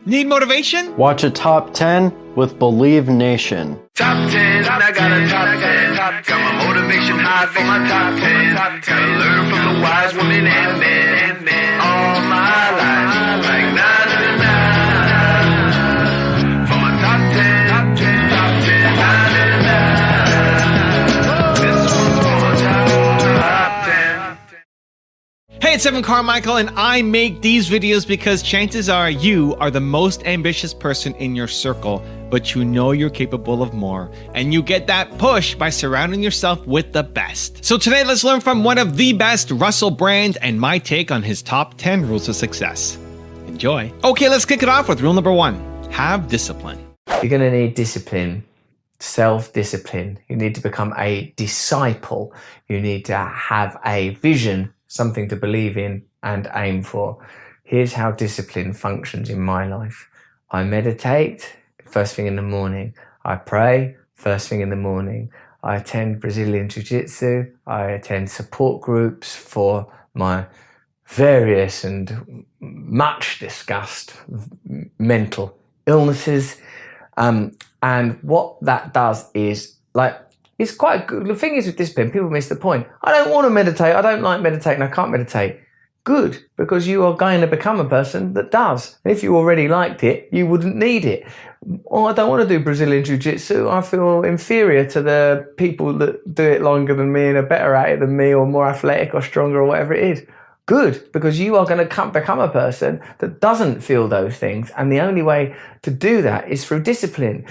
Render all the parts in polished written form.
Need motivation? Watch a top 10 with Believe Nation. Top 10, I got a top 10. Got my motivation high for my top 10. Gotta learn from the wise women and men. All my life, like 9 for my top 10. Top 10, 9. This one's for my top 10. Hey, it's Evan Carmichael, and I make these videos because chances are you are the most ambitious person in your circle, but you know you're capable of more, and you get that push by surrounding yourself with the best. So today, let's learn from one of the best, Russell Brand, and my take on his top 10 rules of success. Enjoy. Okay, let's kick it off with rule number 1. Have discipline. You're going to need discipline, self-discipline. You need to become a disciple. You need to have a vision, something to believe in and aim for. Here's how discipline functions in my life. I meditate first thing in the morning. I pray first thing in the morning. I attend Brazilian Jiu-Jitsu. I attend support groups for my various and much discussed mental illnesses. And what that does is, like, it's quite good. The thing is with discipline, people miss the point. I don't want to meditate. I don't like meditating. I can't meditate. Good, because you are going to become a person that does. If you already liked it, you wouldn't need it. Or I don't want to do Brazilian Jiu-Jitsu. I feel inferior to the people that do it longer than me and are better at it than me, or more athletic or stronger or whatever it is. Good, because you are going to become a person that doesn't feel those things. And the only way to do that is through discipline,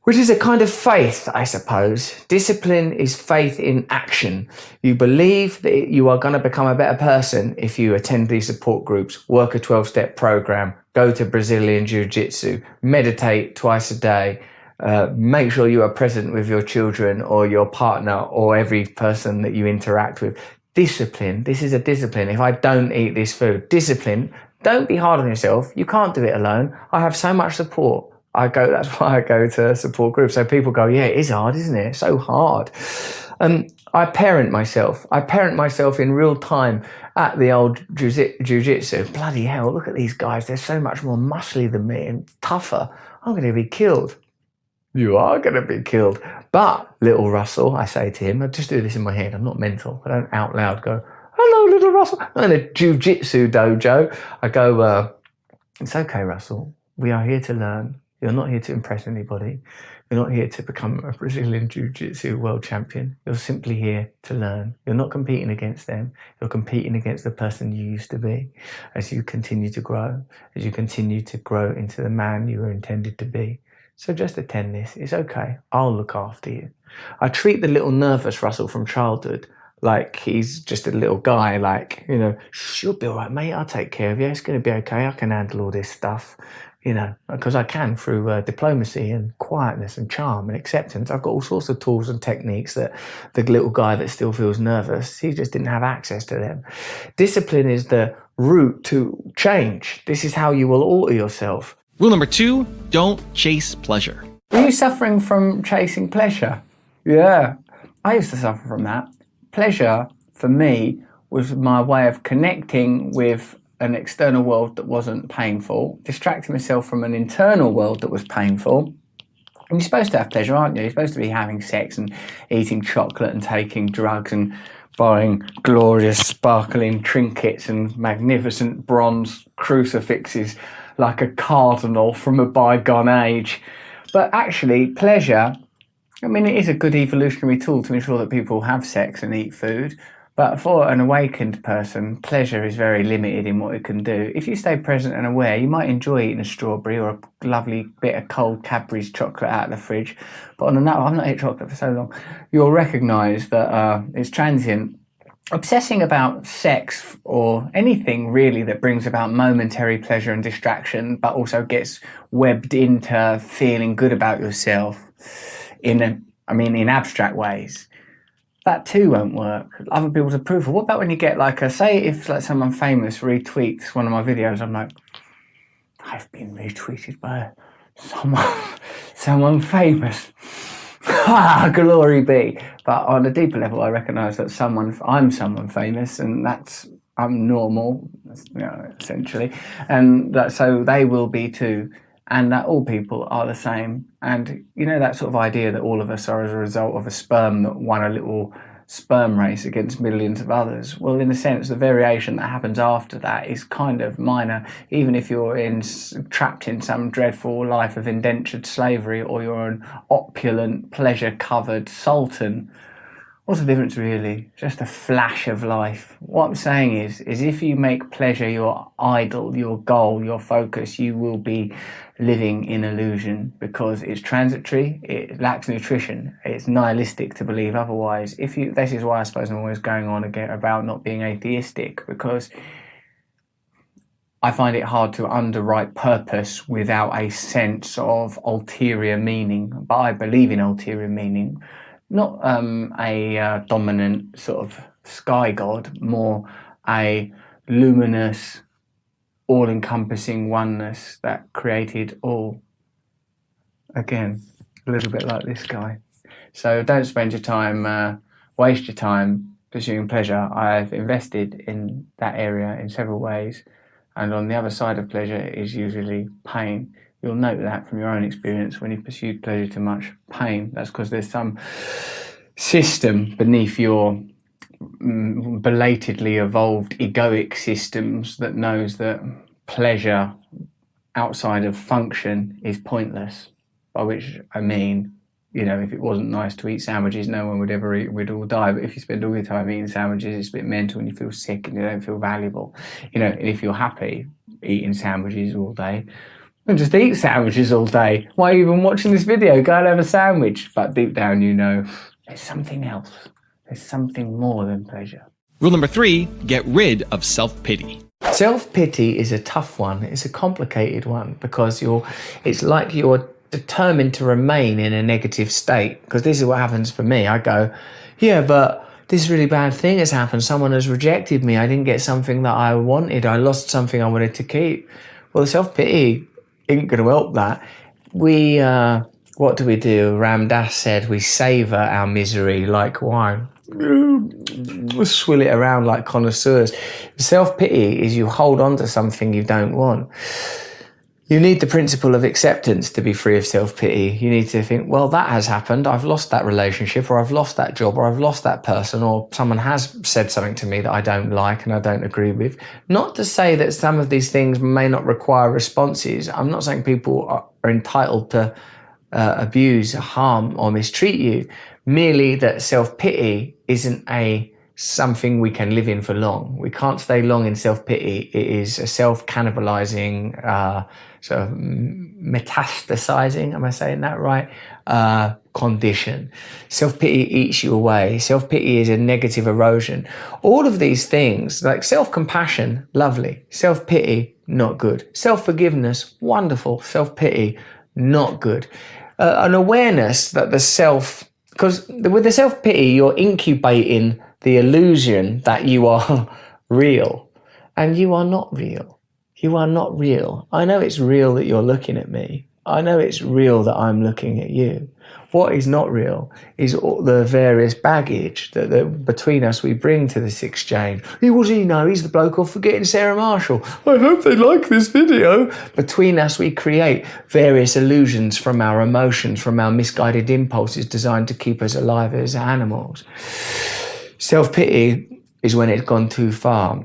which is a kind of faith, I suppose. Discipline is faith in action. You believe that you are going to become a better person if you attend these support groups, work a 12-step program, go to Brazilian Jiu-Jitsu, meditate twice a day, make sure you are present with your children or your partner or every person that you interact with. Discipline. This is a discipline. If I don't eat this food, discipline. Don't be hard on yourself. You can't do it alone. I have so much support. That's why I go to support groups. So people go, yeah, it is hard, isn't it? It's so hard. I parent myself. I parent myself in real time at the old jiu-jitsu. Bloody hell, look at these guys. They're so much more muscly than me and tougher. I'm going to be killed. You are going to be killed. But little Russell, I say to him, I just do this in my head. I'm not mental. I don't out loud go, hello, little Russell. I'm in a jiu-jitsu dojo. I go, it's okay, Russell. We are here to learn. You're not here to impress anybody. You're not here to become a Brazilian Jiu-Jitsu world champion. You're simply here to learn. You're not competing against them. You're competing against the person you used to be as you continue to grow, into the man you were intended to be. So just attend this. It's okay. I'll look after you. I treat the little nervous Russell from childhood like he's just a little guy, like, you know, you'll be all right, mate. I'll take care of you. It's going to be okay. I can handle all this stuff. You know, because I can through diplomacy and quietness and charm and acceptance. I've got all sorts of tools and techniques that the little guy that still feels nervous, he just didn't have access to them. Discipline is the route to change. This is how you will alter yourself. Rule number 2, don't chase pleasure. Are you suffering from chasing pleasure? Yeah, I used to suffer from that. Pleasure, for me, was my way of connecting with an external world that wasn't painful, distracting myself from an internal world that was painful. And you're supposed to have pleasure, aren't you? You're supposed to be having sex and eating chocolate and taking drugs and buying glorious sparkling trinkets and magnificent bronze crucifixes like a cardinal from a bygone age. But actually, pleasure, I mean, it is a good evolutionary tool to ensure that people have sex and eat food. But for an awakened person, pleasure is very limited in what it can do. If you stay present and aware, you might enjoy eating a strawberry or a lovely bit of cold Cadbury's chocolate out of the fridge. But on another, I've not ate chocolate for so long, you'll recognise that it's transient. Obsessing about sex or anything really that brings about momentary pleasure and distraction, but also gets webbed into feeling good about yourself in abstract ways, that too won't work. Other people's approval. What about when you get if someone famous retweets one of my videos, I'm like, I've been retweeted by someone famous. Glory be. But on a deeper level, I recognise that I'm someone famous, and I'm normal, essentially, and so they will be too, and that all people are the same. And that sort of idea that all of us are as a result of a sperm that won a little sperm race against millions of others. Well, in a sense, the variation that happens after that is kind of minor, even if you're trapped in some dreadful life of indentured slavery, or you're an opulent, pleasure-covered sultan. What's the difference, really? Just a flash of life. What I'm saying is if you make pleasure your idol, your goal, your focus, you will be living in illusion, because it's transitory, it lacks nutrition, it's nihilistic to believe otherwise. This is why I suppose I'm always going on again about not being atheistic, because I find it hard to underwrite purpose without a sense of ulterior meaning. But I believe in ulterior meaning. Not a dominant sort of sky god, more a luminous, all-encompassing oneness that created all. Again, a little bit like this guy. So don't spend your time, waste your time pursuing pleasure. I've invested in that area in several ways, and on the other side of pleasure is usually pain. You'll note that from your own experience. When you've pursued pleasure too much, pain, that's because there's some system beneath your belatedly evolved egoic systems that knows that pleasure outside of function is pointless. By which I mean, if it wasn't nice to eat sandwiches, no one would ever eat, we'd all die. But if you spend all your time eating sandwiches, it's a bit mental and you feel sick and you don't feel valuable. And if you're happy eating sandwiches all day, and just eat sandwiches all day. Why are you even watching this video? Go and have a sandwich. But deep down, there's something else. There's something more than pleasure. Rule number 3, get rid of self-pity. Self-pity is a tough one. It's a complicated one, because it's like you're determined to remain in a negative state. Because this is what happens for me. I go, yeah, but this really bad thing has happened. Someone has rejected me. I didn't get something that I wanted. I lost something I wanted to keep. Well, self-pity ain't going to help that. What do? Ram Dass said we savour our misery like wine. We'll swill it around like connoisseurs. Self-pity is you hold on to something you don't want. You need the principle of acceptance to be free of self-pity. You need to think, well, that has happened. I've lost that relationship, or I've lost that job, or I've lost that person, or someone has said something to me that I don't like and I don't agree with. Not to say that some of these things may not require responses. I'm not saying people are entitled to abuse, harm, or mistreat you. Merely that self-pity isn't something we can live in for long. We can't stay long in self-pity. It is a self-cannibalizing, sort of metastasizing, am I saying that right? Condition. Self-pity eats you away. Self-pity is a negative erosion. All of these things, like self-compassion, lovely. Self-pity, not good. Self-forgiveness, wonderful. Self-pity, not good. An awareness that because with the self-pity, you're incubating the illusion that you are real, and you are not real. You are not real. I know it's real that you're looking at me. I know it's real that I'm looking at you. What is not real is all the various baggage that between us we bring to this exchange. What does he know? He's the bloke off forgetting Sarah Marshall. I hope they like this video. Between us we create various illusions from our emotions, from our misguided impulses designed to keep us alive as animals. Self-pity is when it's gone too far.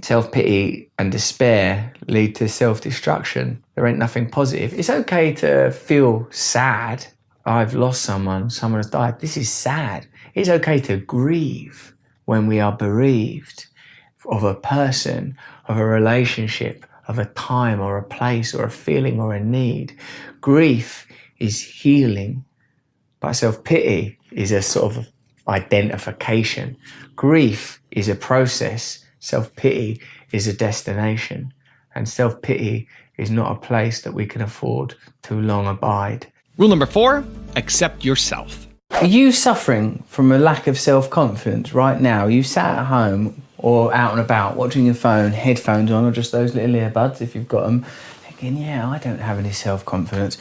Self-pity and despair lead to self-destruction. There ain't nothing positive. It's okay to feel sad. I've lost someone has died. This is sad. It's okay to grieve when we are bereaved of a person, of a relationship, of a time or a place or a feeling or a need. Grief is healing, but self-pity is a sort of identification. Grief is a process. Self-pity is a destination, and self-pity is not a place that we can afford to long abide. Rule number 4, accept yourself. Are you suffering from a lack of self-confidence right now? You sat at home or out and about watching your phone, headphones on, or just those little earbuds if you've got them, thinking, yeah, I don't have any self-confidence.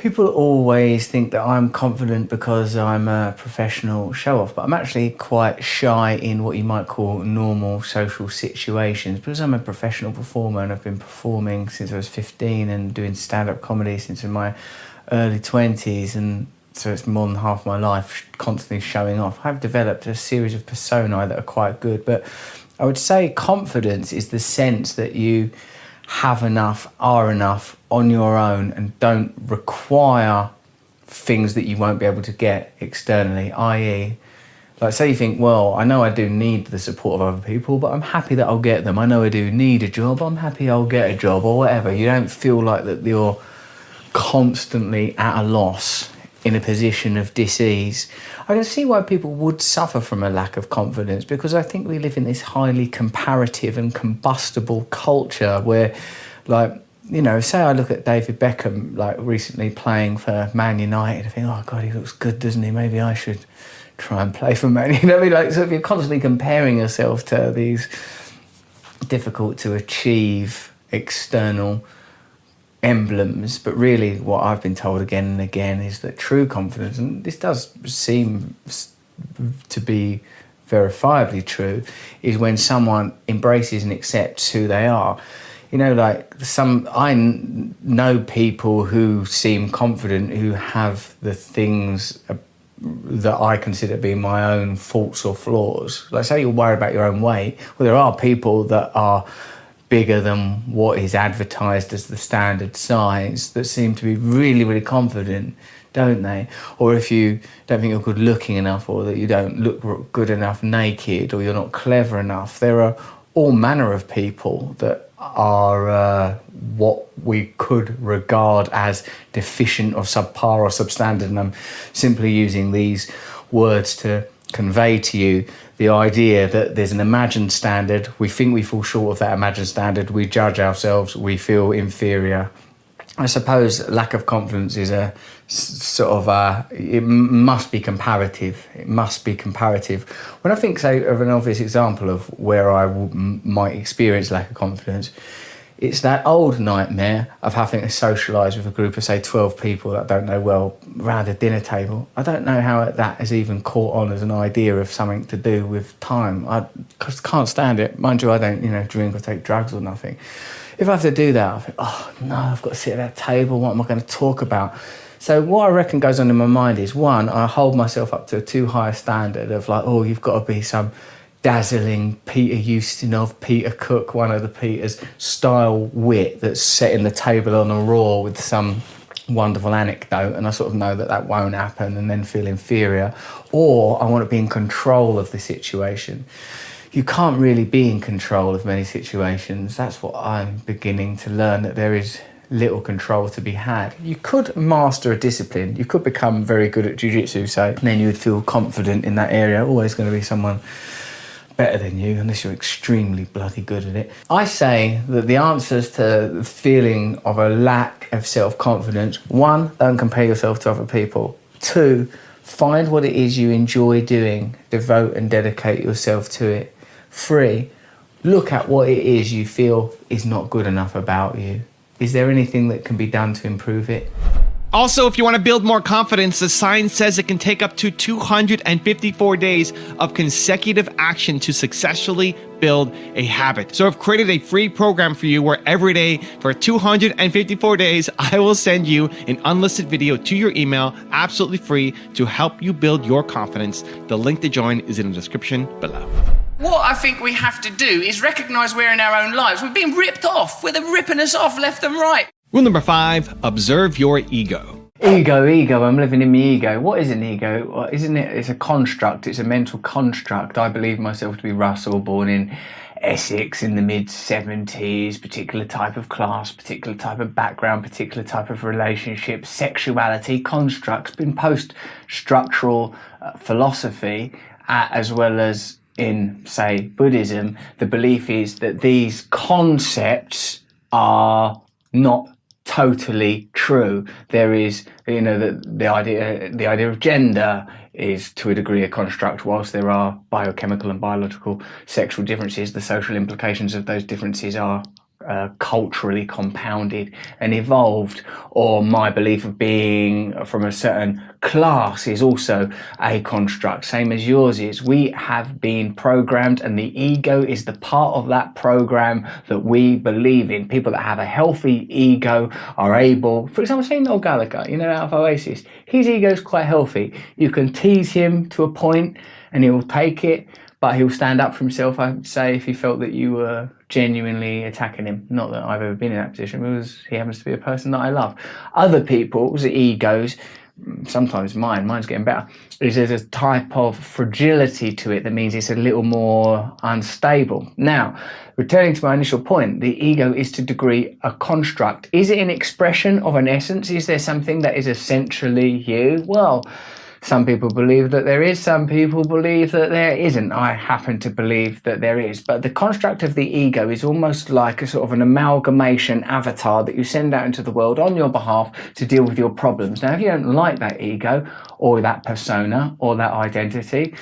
People always think that I'm confident because I'm a professional show-off, but I'm actually quite shy in what you might call normal social situations. Because I'm a professional performer and I've been performing since I was 15 and doing stand-up comedy since in my early 20s, and so it's more than half my life constantly showing off. I've developed a series of personae that are quite good, but I would say confidence is the sense that you have enough, are enough on your own and don't require things that you won't be able to get externally, i.e., like say you think, well, I know I do need the support of other people, but I'm happy that I'll get them. I know I do need a job, I'm happy I'll get a job or whatever. You don't feel like that you're constantly at a loss in a position of dis-ease. I can see why people would suffer from a lack of confidence, because I think we live in this highly comparative and combustible culture where, like, you know, say I look at David Beckham, like, recently playing for Man United, I think, oh, God, he looks good, doesn't he? Maybe I should try and play for Man United. You know what I mean? Like, so if you're constantly comparing yourself to these difficult-to-achieve external emblems, but really what I've been told again and again is that true confidence, and this does seem to be verifiably true, is when someone embraces and accepts who they are. You know, like I know people who seem confident who have the things that I consider being my own faults or flaws. Like say you're worried about your own weight, well, there are people that are bigger than what is advertised as the standard size that seem to be really, really confident, don't they? Or if you don't think you're good looking enough, or that you don't look good enough naked, or you're not clever enough, there are all manner of people that are what we could regard as deficient or subpar or substandard, and I'm simply using these words to convey to you the idea that there's an imagined standard, we think we fall short of that imagined standard, we judge ourselves, we feel inferior. I suppose lack of confidence is a sort of it must be comparative. It must be comparative. When I think, say, of an obvious example of where I might experience lack of confidence, it's that old nightmare of having to socialise with a group of, say, 12 people that I don't know well around a dinner table. I don't know how that has even caught on as an idea of something to do with time. I can't stand it. Mind you, I don't, drink or take drugs or nothing. If I have to do that, I think, oh, no, I've got to sit at that table. What am I going to talk about? So what I reckon goes on in my mind is, one, I hold myself up to a too high a standard of like, oh, you've got to be some dazzling Peter Ustinov, Peter Cook, one of the Peters, style wit that's setting the table on a raw with some wonderful anecdote, and I sort of know that won't happen and then feel inferior. Or I want to be in control of the situation. You can't really be in control of many situations. That's what I'm beginning to learn, that there is little control to be had. You could master a discipline. You could become very good at jiu-jitsu, say, and then you would feel confident in that area. Always going to be someone better than you, unless you're extremely bloody good at it. I say that the answers to the feeling of a lack of self-confidence: 1, don't compare yourself to other people. 2, find what it is you enjoy doing, devote and dedicate yourself to it. 3, look at what it is you feel is not good enough about you. Is there anything that can be done to improve it? Also, if you want to build more confidence, the science says it can take up to 254 days of consecutive action to successfully build a habit. So I've created a free program for you where every day for 254 days, I will send you an unlisted video to your email, absolutely free, to help you build your confidence. The link to join is in the description below. What I think we have to do is recognise we're in our own lives. We've been ripped off. They're ripping us off left and right. Rule number 5, observe your ego. Ego, I'm living in my ego. What is an ego? Well, isn't it? It's a construct. It's a mental construct. I believe myself to be Russell, born in Essex in the mid-70s, particular type of class, particular type of background, particular type of relationship, sexuality, constructs, been post-structural philosophy, as well as in, say, Buddhism. The belief is that these concepts are not totally true. There is, the idea of gender is to a degree a construct. Whilst there are biochemical and biological sexual differences, the social implications of those differences are culturally compounded and evolved, or my belief of being from a certain class is also a construct, same as yours is. We have been programmed, and the ego is the part of that program that we believe in. People that have a healthy ego are able, for example, say Noel Gallagher, out of Oasis, his ego is quite healthy. You can tease him to a point and he will take it, but he'll stand up for himself, I would say, if he felt that you were genuinely attacking him. Not that I've ever been in that position, because he happens to be a person that I love. Other people's egos, sometimes mine's getting better, is there's a type of fragility to it that means it's a little more unstable. Now, returning to my initial point, the ego is to a degree a construct. Is it an expression of an essence? Is there something that is essentially you? Well, some people believe that there is, some people believe that there isn't. I happen to believe that there is. But the construct of the ego is almost like a sort of an amalgamation avatar that you send out into the world on your behalf to deal with your problems. Now, if you don't like that ego or that persona or that identity,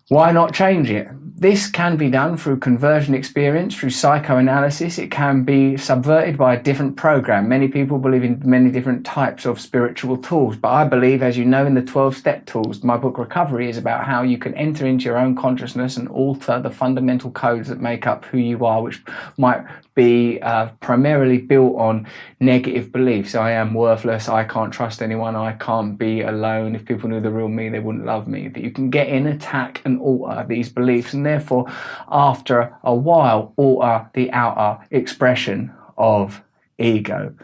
why not change it? This can be done through conversion experience, through psychoanalysis. It can be subverted by a different program. Many people believe in many different types of spiritual tools, but I believe, as you know, in the 12-step tools, my book Recovery is about how you can enter into your own consciousness and alter the fundamental codes that make up who you are, which might be primarily built on negative beliefs. I am worthless, I can't trust anyone, I can't be alone. If people knew the real me, they wouldn't love me. That you can get in, attack and alter these beliefs, and therefore after a while alter the outer expression of ego.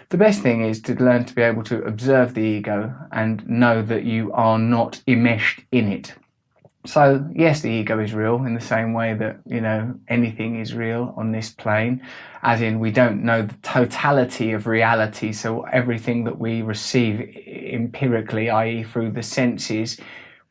The best thing is to learn to be able to observe the ego and know that you are not enmeshed in it. So yes, the ego is real in the same way that, anything is real on this plane, as in we don't know the totality of reality. So everything that we receive empirically, i.e. through the senses,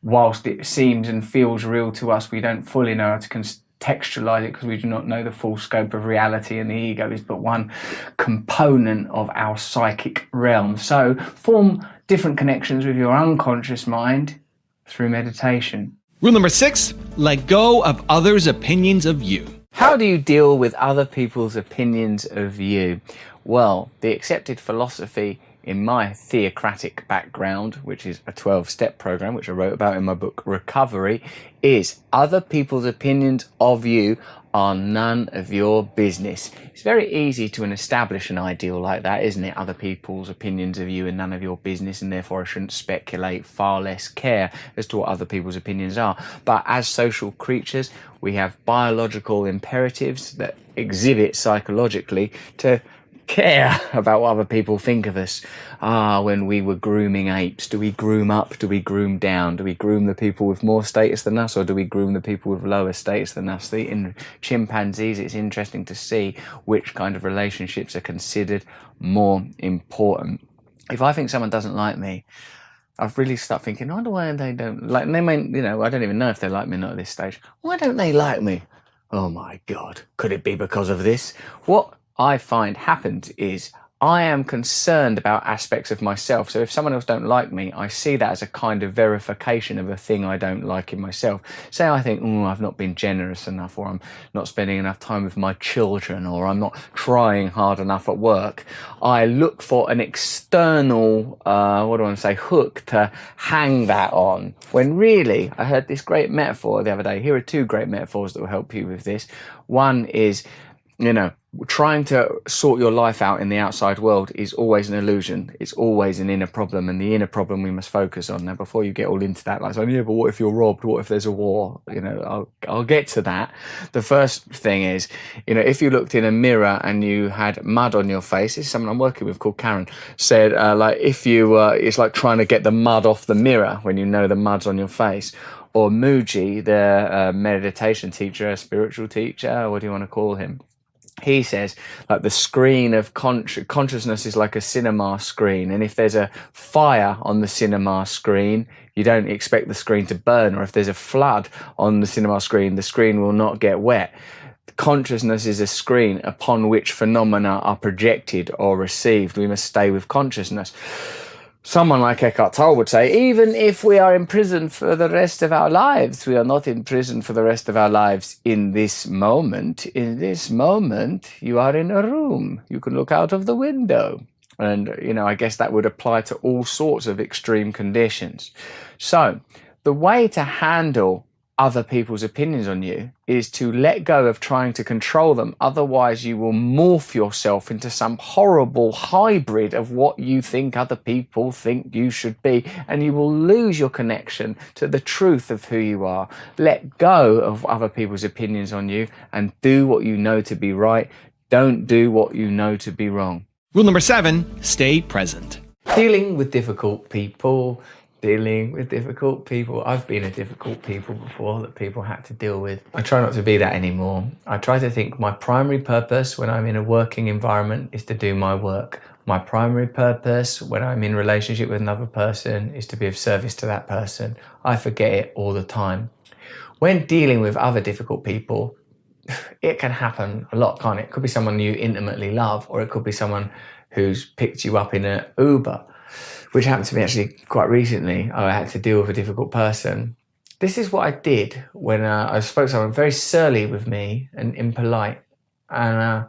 whilst it seems and feels real to us, we don't fully know how to contextualize it because we do not know the full scope of reality, and the ego is but one component of our psychic realm. So form different connections with your unconscious mind through meditation. Rule number 6, let go of others' opinions of you. How do you deal with other people's opinions of you? Well, the accepted philosophy in my theocratic background, which is a 12-step program, which I wrote about in my book Recovery, is other people's opinions of you are none of your business. It's very easy to establish an ideal like that, isn't it? Other people's opinions of you are none of your business, and therefore I shouldn't speculate, far less care as to what other people's opinions are. But as social creatures, we have biological imperatives that exhibit psychologically to care about what other people think of us. When we were grooming apes, do we groom up? Do we groom down? Do we groom the people with more status than us, or do we groom the people with lower status than us? In chimpanzees, it's interesting to see which kind of relationships are considered more important. If I think someone doesn't like me, I've really start thinking, I wonder why they don't like me. They may, I don't even know if they like me or not at this stage. Why don't they like me? Oh my God, could it be because of this? What I find happens is I am concerned about aspects of myself. So if someone else don't like me, I see that as a kind of verification of a thing I don't like in myself. Say I think, I've not been generous enough, or I'm not spending enough time with my children, or I'm not trying hard enough at work. I look for an external, hook to hang that on. When really, I heard this great metaphor the other day. Here are 2 great metaphors that will help you with this. One is, trying to sort your life out in the outside world is always an illusion. It's always an inner problem, and the inner problem we must focus on. Now, before you get all into that, but what if you're robbed? What if there's a war? I'll get to that. The first thing is, if you looked in a mirror and you had mud on your face, this is someone I'm working with called Karen, said, it's like trying to get the mud off the mirror when the mud's on your face. Or Mooji, the meditation teacher, a spiritual teacher, what do you want to call him? He says, the screen of consciousness is like a cinema screen. And if there's a fire on the cinema screen, you don't expect the screen to burn. Or if there's a flood on the cinema screen, the screen will not get wet. Consciousness is a screen upon which phenomena are projected or received. We must stay with consciousness. Someone like Eckhart Tolle would say, even if we are in prison for the rest of our lives, we are not in prison for the rest of our lives in this moment. In this moment, you are in a room. You can look out of the window. And, I guess that would apply to all sorts of extreme conditions. So the way to handle other people's opinions on you is to let go of trying to control them. Otherwise, you will morph yourself into some horrible hybrid of what you think other people think you should be, and you will lose your connection to the truth of who you are. Let go of other people's opinions on you and do what you know to be right. Don't do what you know to be wrong. Rule number 7, stay present. Dealing with difficult people. I've been a difficult people before that people had to deal with. I try not to be that anymore. I try to think my primary purpose when I'm in a working environment is to do my work. My primary purpose when I'm in relationship with another person is to be of service to that person. I forget it all the time. When dealing with other difficult people, it can happen a lot, can't it? It could be someone you intimately love, or it could be someone who's picked you up in an Uber, which happened to me actually quite recently. I had to deal with a difficult person. This is what I did when I spoke to someone very surly with me and impolite. And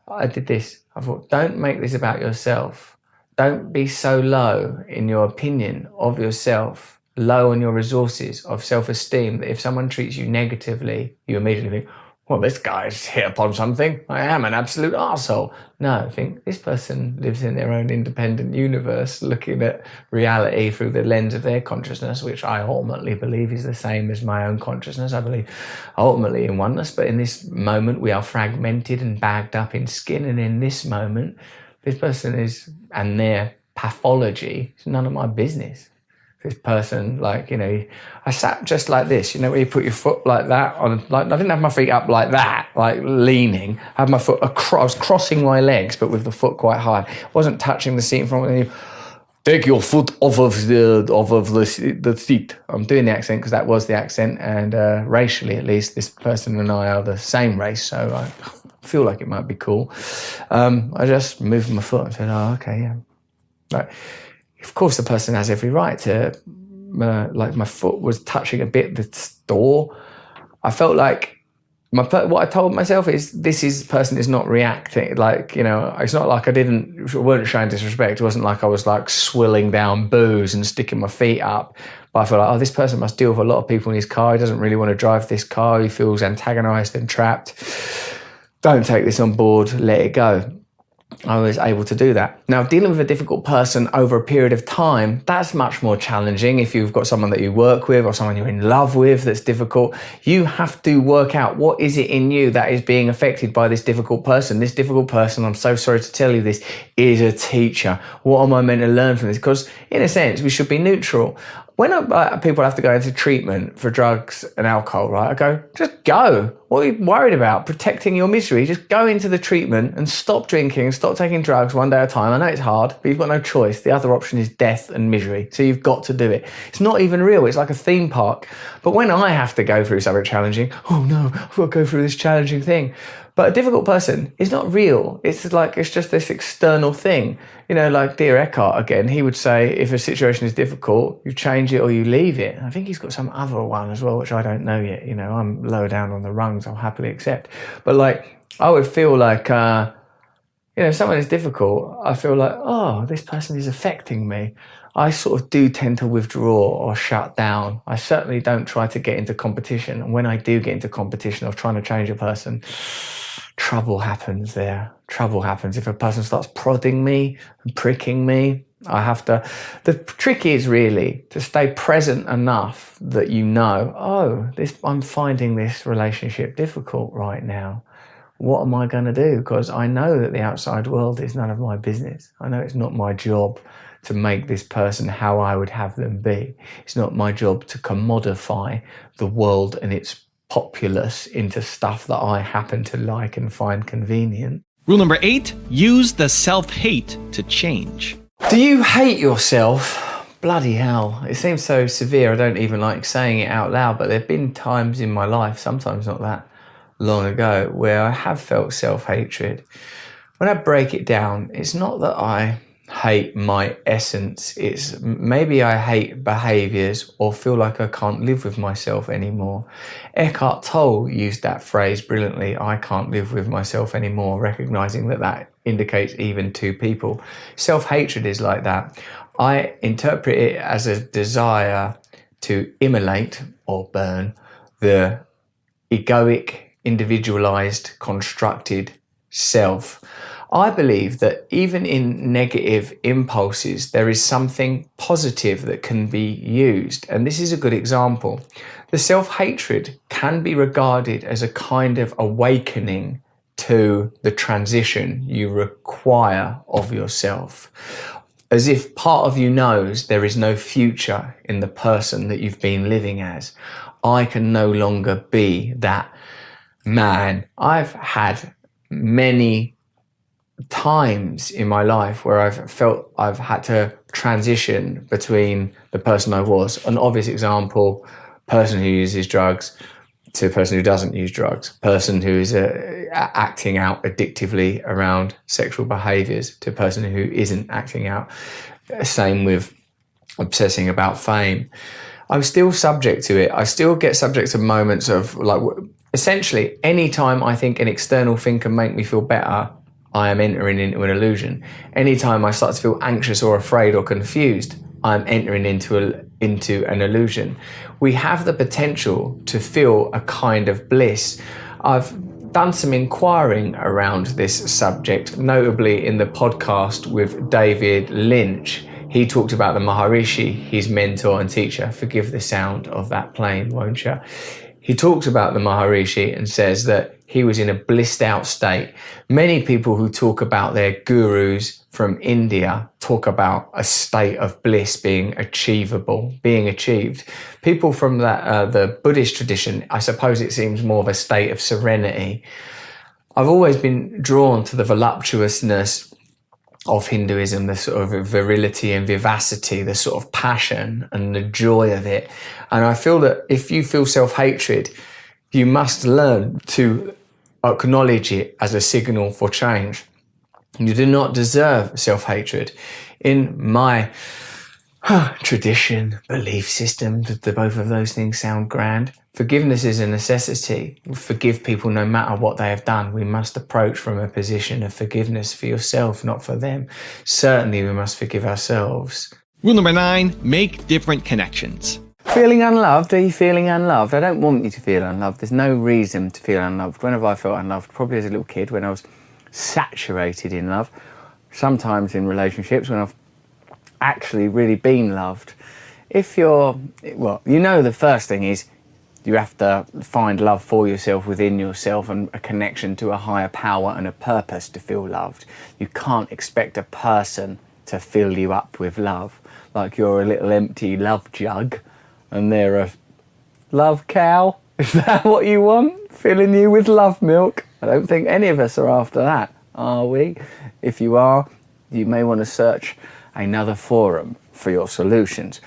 I did this. I thought, don't make this about yourself. Don't be so low in your opinion of yourself, low on your resources of self-esteem, that if someone treats you negatively, you immediately think, well, this guy's hit upon something. I am an absolute arsehole. No, I think this person lives in their own independent universe, looking at reality through the lens of their consciousness, which I ultimately believe is the same as my own consciousness. I believe ultimately in oneness, but in this moment we are fragmented and bagged up in skin. And in this moment, this person is, and their pathology is none of my business. This person, I sat just like this, where you put your foot like that on, I didn't have my feet up like that, leaning. I had my foot across, I was crossing my legs, but with the foot quite high. I wasn't touching the seat in front of me. Take your foot off of the seat. I'm doing the accent because that was the accent, and racially, at least, this person and I are the same race, so I feel like it might be cool. I just moved my foot and said, "Oh, okay, yeah." Right. Of course, the person has every right to, my foot was touching a bit the door. I felt like what I told myself is this person is not reacting. It's not like I weren't showing disrespect. It wasn't like I was swilling down booze and sticking my feet up. But I felt like, this person must deal with a lot of people in his car. He doesn't really want to drive this car. He feels antagonized and trapped. Don't take this on board. Let it go. I was able to do that. Now, dealing with a difficult person over a period of time, that's much more challenging. If you've got someone that you work with or someone you're in love with that's difficult, you have to work out what is it in you that is being affected by this difficult person. This difficult person, I'm so sorry to tell you this, is a teacher. What am I meant to learn from this? Because in a sense, we should be neutral. When people have to go into treatment for drugs and alcohol, right, I go, just go. What are you worried about? Protecting your misery. Just go into the treatment and stop drinking and stop taking drugs one day at a time. I know it's hard, but you've got no choice. The other option is death and misery. So you've got to do it. It's not even real. It's like a theme park. But when I have to go through something challenging, oh no, I've got to go through this challenging thing. But a difficult person is not real. It's just this external thing. Dear Eckhart, again, he would say, if a situation is difficult, you change it or you leave it. I think he's got some other one as well, which I don't know yet. I'm lower down on the rungs, I'll happily accept. But I would feel like, if someone is difficult, I feel like, oh, this person is affecting me. I sort of do tend to withdraw or shut down. I certainly don't try to get into competition. And when I do get into competition of trying to change a person, trouble happens there. Trouble happens. If a person starts prodding me and pricking me, I have to... The trick is really to stay present enough that I'm finding this relationship difficult right now. What am I going to do? Because I know that the outside world is none of my business. I know it's not my job to make this person how I would have them be. It's not my job to commodify the world and its populace into stuff that I happen to like and find convenient. Rule number 8, use the self-hate to change. Do you hate yourself? Bloody hell. It seems so severe, I don't even like saying it out loud, but there have been times in my life, sometimes not that long ago, where I have felt self-hatred. When I break it down, it's not that I hate my essence. It's maybe I hate behaviors or feel like I can't live with myself anymore. Eckhart Tolle used that phrase brilliantly. I can't live with myself anymore, recognizing that that indicates even two people. Self-hatred is like that. I interpret it as a desire to immolate or burn the egoic, individualized, constructed self. I believe that even in negative impulses, there is something positive that can be used. And this is a good example. The self-hatred can be regarded as a kind of awakening to the transition you require of yourself. As if part of you knows there is no future in the person that you've been living as. I can no longer be that man. I've had many times in my life where I've felt I've had to transition between the person I was. An obvious example, person who uses drugs to a person who doesn't use drugs, person who is acting out addictively around sexual behaviors to a person who isn't acting out. Same with obsessing about fame. I'm still subject to it. I still get subject to moments of like, essentially, anytime I think an external thing can make me feel better, I am entering into an illusion. Anytime I start to feel anxious or afraid or confused, I'm entering into an illusion. We have the potential to feel a kind of bliss. I've done some inquiring around this subject, notably in the podcast with David Lynch. He talked about the Maharishi, his mentor and teacher. Forgive the sound of that plane, won't you? He talks about the Maharishi and says that he was in a blissed out state. Many people who talk about their gurus from India talk about a state of bliss being achievable, being achieved. People from the Buddhist tradition, I suppose it seems more of a state of serenity. I've always been drawn to the voluptuousness of Hinduism, the sort of virility and vivacity, the sort of passion and the joy of it. And I feel that if you feel self-hatred, you must learn to acknowledge it as a signal for change. You do not deserve self-hatred. In my tradition, belief system, both of those things sound grand. Forgiveness is a necessity. Forgive people no matter what they have done. We must approach from a position of forgiveness for yourself, not for them. Certainly, we must forgive ourselves. Rule number 9, make different connections. Feeling unloved? Are you feeling unloved? I don't want you to feel unloved. There's no reason to feel unloved. When have I felt unloved? Probably as a little kid when I was saturated in love. Sometimes in relationships when I've actually really been loved. If you're, well, you know, the first thing is you have to find love for yourself within yourself and a connection to a higher power and a purpose to feel loved. You can't expect a person to fill you up with love like you're a little empty love jug and they're a love cow. Is that what you want? Filling you with love milk? I don't think any of us are after that, are we? If you are, you may want to search another forum for your solutions.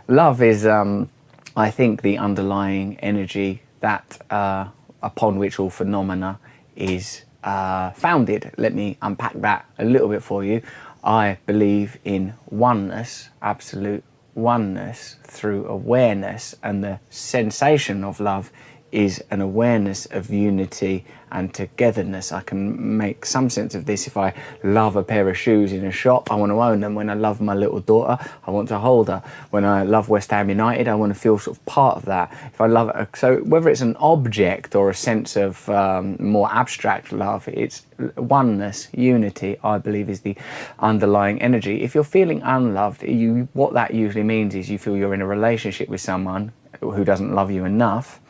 Love is, I think, the underlying energy that upon which all phenomena is founded. Let me unpack that a little bit for you. I believe in oneness, absolute oneness through awareness, and the sensation of love is an awareness of unity and togetherness. I can make some sense of this. If I love a pair of shoes in a shop, I want to own them. When I love my little daughter, I want to hold her. When I love West Ham United, I want to feel sort of part of that. If I love it, so whether it's an object or a sense of more abstract love, it's oneness, unity, I believe, is the underlying energy. If you're feeling unloved, what that usually means is you feel you're in a relationship with someone who doesn't love you enough,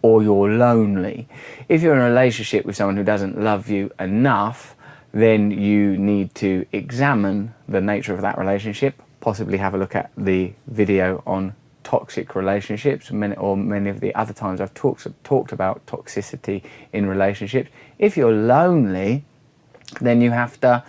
or you're lonely. If you're in a relationship with someone who doesn't love you enough, then you need to examine the nature of that relationship, possibly have a look at the video on toxic relationships, many of the other times I've talked about toxicity in relationships. If you're lonely, then you have to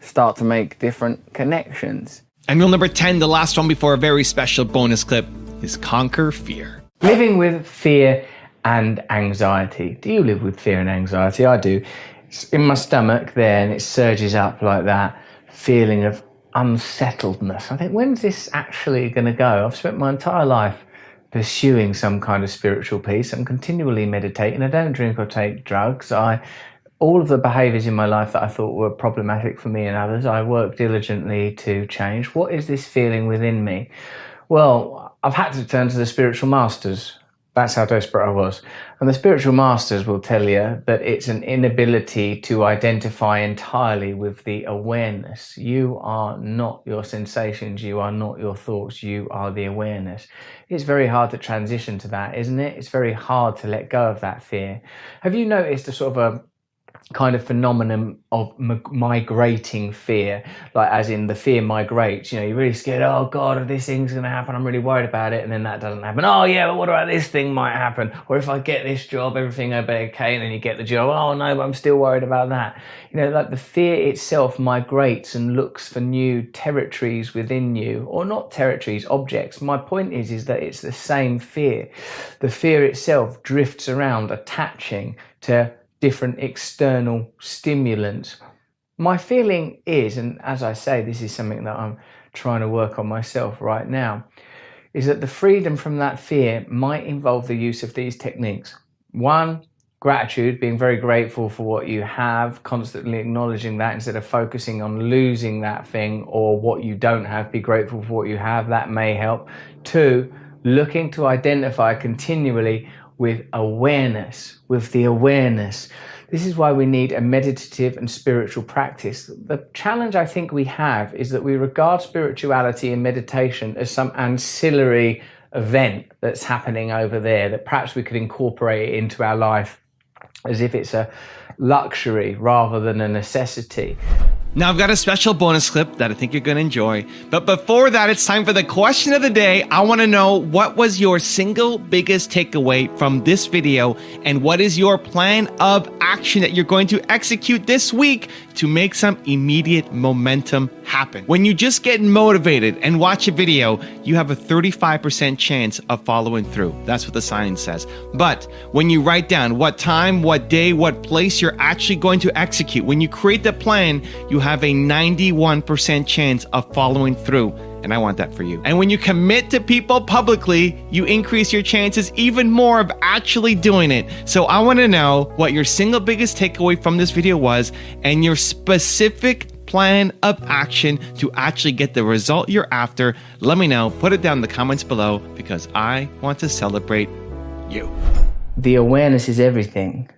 start to make different connections. And rule number 10, the last one before a very special bonus clip, is conquer fear. Living with fear and anxiety. Do you live with fear and anxiety? I do. It's in my stomach there and it surges up like that. feeling of unsettledness. I think, when's this actually going to go? I've spent my entire life pursuing some kind of spiritual peace. I'm continually meditating. I don't drink or take drugs. All of the behaviours in my life that I thought were problematic for me and others, I work diligently to change. What is this feeling within me? Well, I've had to turn to the spiritual masters. That's how desperate I was. And the spiritual masters will tell you that it's an inability to identify entirely with the awareness. You are not your sensations. You are not your thoughts. You are the awareness. It's very hard to transition to that, isn't it? It's very hard to let go of that fear. Have you noticed a sort of a kind of phenomenon of migrating fear, like as in the fear migrates? You know, you're really scared, oh God, this thing's going to happen, I'm really worried about it, and then that doesn't happen. Oh yeah, but what about this thing might happen? Or if I get this job, everything will be okay, and then you get the job, oh no, but I'm still worried about that. You know, like the fear itself migrates and looks for new territories within you, or not territories, objects. My point is that it's the same fear. The fear itself drifts around, attaching to different external stimulants. My feeling is, and as I say, this is something that I'm trying to work on myself right now, is that the freedom from that fear might involve the use of these techniques. One, gratitude, being very grateful for what you have, constantly acknowledging that instead of focusing on losing that thing or what you don't have, be grateful for what you have. That may help. Two, looking to identify continually with awareness, with the awareness. This is why we need a meditative and spiritual practice. The challenge I think we have is that we regard spirituality and meditation as some ancillary event that's happening over there, that perhaps we could incorporate it into our life as if it's a luxury rather than a necessity. Now I've got a special bonus clip that I think you're going to enjoy. But before that, it's time for the question of the day. I want to know, what was your single biggest takeaway from this video? And what is your plan of action that you're going to execute this week to make some immediate momentum happen? When you just get motivated and watch a video, you have a 35% chance of following through. That's what the sign says. But when you write down what time, what day, what place you're actually going to execute, when you create the plan, you have a 91% chance of following through. And I want that for you. And when you commit to people publicly, you increase your chances even more of actually doing it. So I want to know what your single biggest takeaway from this video was and your specific plan of action to actually get the result you're after. Let me know. Put it down in the comments below because I want to celebrate you. The awareness is everything.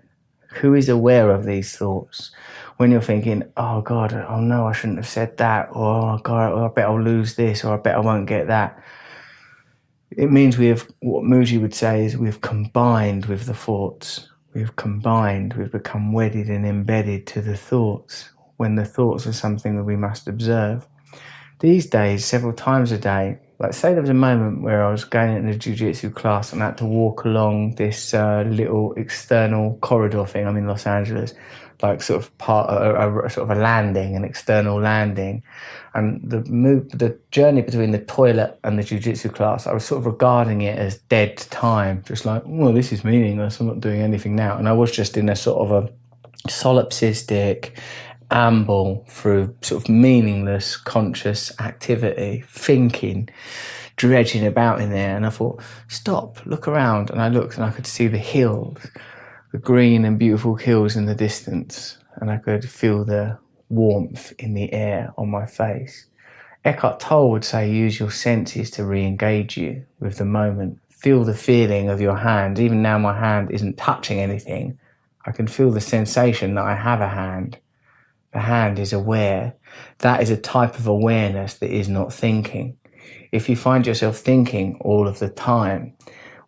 Who is aware of these thoughts? When you're thinking, oh God, oh no, I shouldn't have said that, or oh God, I bet I'll lose this, or I bet I won't get that. It means we have, what Mooji would say is, we've combined with the thoughts. We've combined, we've become wedded and embedded to the thoughts, when the thoughts are something that we must observe. These days, several times a day, like say there was a moment where I was going into a jiu-jitsu class and I had to walk along this little external corridor thing. I'm in Los Angeles, like sort of part sort of a landing, an external landing, and the journey between the toilet and the jiu-jitsu class, I was sort of regarding it as dead time, just like, well, this is meaningless, I'm not doing anything now. And I was just in a sort of a solipsistic amble through sort of meaningless conscious activity, thinking, dredging about in there. And I thought, stop, look around. And I looked and I could see the hills, the green and beautiful hills in the distance, and I could feel the warmth in the air on my face. Eckhart Tolle would say, use your senses to re-engage you with the moment. Feel the feeling of your hand. Even now my hand isn't touching anything, I can feel the sensation that I have a hand. The hand is aware. That is a type of awareness that is not thinking. If you find yourself thinking all of the time,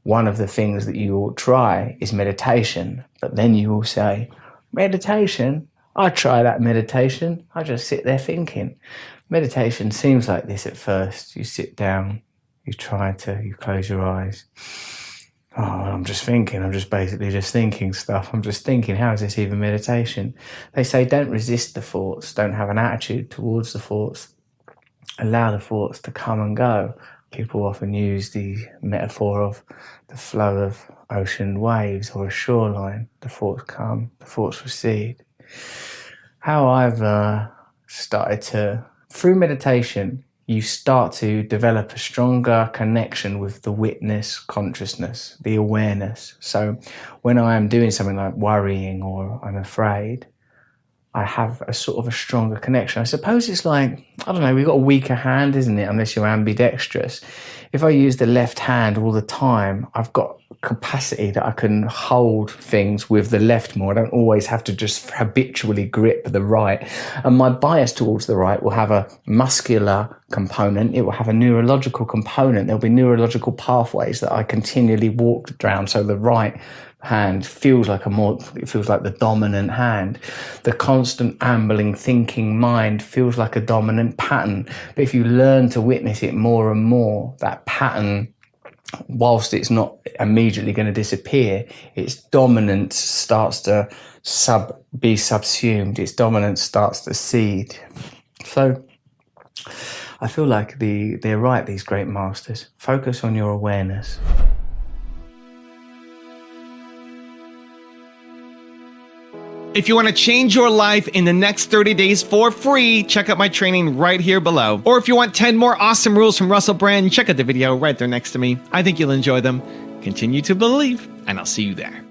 one of the things that you will try is meditation. But then you will say, meditation? I try that meditation. I just sit there thinking. Meditation seems like this at first. You sit down, you close your eyes. Oh, I'm just thinking. I'm just basically just thinking stuff. I'm just thinking, how is this even meditation? They say don't resist the thoughts. Don't have an attitude towards the thoughts. Allow the thoughts to come and go. People often use the metaphor of the flow of ocean waves or a shoreline. The thoughts come, the thoughts recede. How I've through meditation, you start to develop a stronger connection with the witness consciousness, the awareness. So when I am doing something like worrying or I'm afraid, I have a sort of a stronger connection. I suppose it's like, I don't know, we've got a weaker hand, isn't it? Unless you're ambidextrous. If I use the left hand all the time, I've got capacity that I can hold things with the left more. I don't always have to just habitually grip the right. And my bias towards the right will have a muscular component. It will have a neurological component. There'll be neurological pathways that I continually walk around. So the right hand feels like the dominant hand. The constant ambling thinking mind feels like a dominant pattern. But if you learn to witness it more and more, that pattern, whilst it's not immediately going to disappear, its dominance starts to be subsumed. Its dominance starts to cede. So I feel like they're right, these great masters. Focus on your awareness. If you want to change your life in the next 30 days for free, check out my training right here below. Or if you want 10 more awesome rules from Russell Brand, check out the video right there next to me. I think you'll enjoy them. Continue to believe, and I'll see you there.